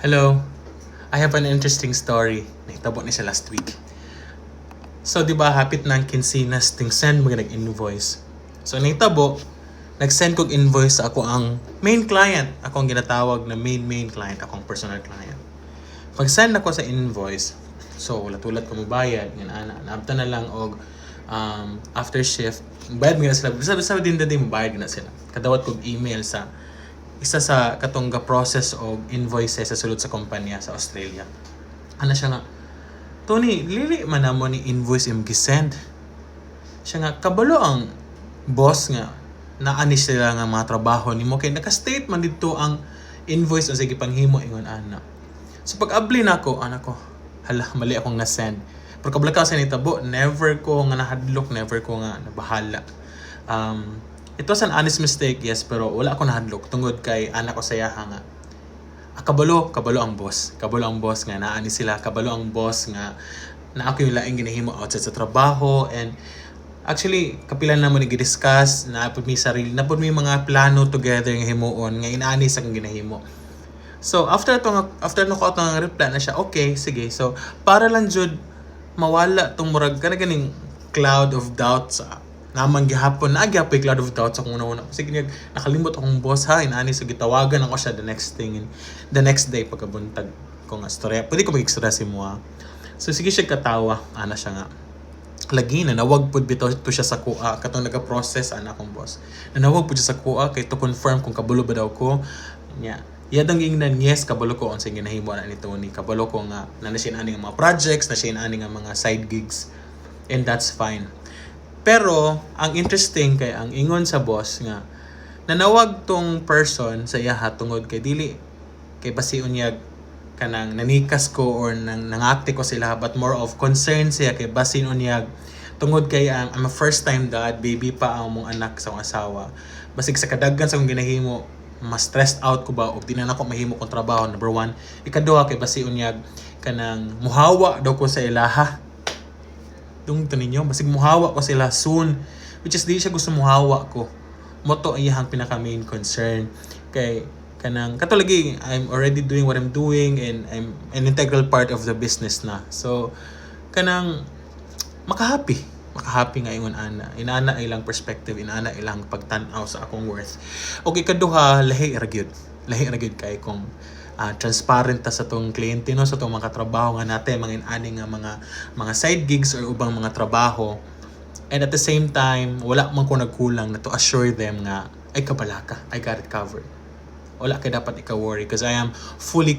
Hello. I have an interesting story. Nahitabo ni siya last week. So, di ba, hapit na ang kinsinas ting send mo nag-invoice. So, nahitabo, nag-send kong invoice sa ako ang main client. Ako ang ginatawag na main client. Ako ang personal client. Pag-send ako sa invoice, so, ulat-ulat ko mabayad. Naabta na lang og after shift. Bayad mo na sila. Bisa din mabayad na sila. Kadawat kong email sa isa sa katong process og invoices sa sulod sa kumpanya sa Australia. Ano siya nga, Tony, lili man namo ni invoice im gisend. Siya nga, kabalo ang boss nga, naani sila nga mga trabaho ni mo. Kaya naka-state man dito ang invoice o sige panghimo ingon ana. So pag-abli na ako, hala, mali akong na-send. Pero kablakaw sa nitabo, never ko nga nahadlok, never ko nga nabahala. It was an honest mistake, yes, pero wala ako nahadlok tungod kay anak ko sa yaha nga. Kabalo ang boss. Kabalo ang boss nga naani sila. Kabalo ang boss nga na ako yung laing ginahimo outside sa trabaho. And actually, kapilan na mo ni gidiscuss na pud mi sarili, na pud mi mga plano together nga himuon nga inaani sa kong ginahimo. So after no ko atong reply na siya, okay, sige. So para lang jud mawala tong murag kana ganing cloud of doubt sa naman gihapon na agyapoy cloud of doubt sa kung una. Sige nakalimot akong boss ha, inaani so gitawagan ako siya the next day pagkabuntag ko nga storya. Pwede ko mag-express mo ha. So sige siya katawa, ana siya nga. Lagi na nawag pud bitaw to siya sa kuha katong naga-process ana akong boss. Nanawag pud siya sa kuha kay to confirm kung kabalo ba daw ko. Nya. Yadang ingnan, yes, kabalo ko unsay ginahimo na ni Tony. Kabalo ko nga na siya ani nga mga projects, na siya ani nga mga side gigs. And that's fine. Pero, ang interesting kay ang ingon sa boss nga, nanawag tong person sa iyaha tungod kay dili, kay basi unyag kanang nanikas ko or nangakti ko sila, but more of concern siya kay basi unyag tungod kay I'm a first time dad, baby pa ang mong anak sa akong asawa. Basig sa kadaggan sa akong ginahimo, mas stressed out ko ba o di na ako mahimo kong trabaho, number one. Ikaduha kay basi unyag kanang muhawa daw ko sa ilaha. Dung ninyo, basig muhawa ko sila soon, which is di siya gusto muhawa ko. Moto ay iyang pinaka main concern kay kanang katulagi I'm already doing what I'm doing and I'm an integral part of the business na. So kanang makahappy nga ingon ana. Inaana ilang perspective, inaana ilang pagtan-aw sa akong worth. Okay, kaduha lahi ra gyud kay kung transparent ta sa tong kliyente no, sa tong mga trabaho nga natin mga inaani nga mga side gigs or ubang mga trabaho. And at the same time, wala man ko nagkulang na to assure them nga ay kabala ka, I got it covered. Wala kay dapat ika-worry because I am fully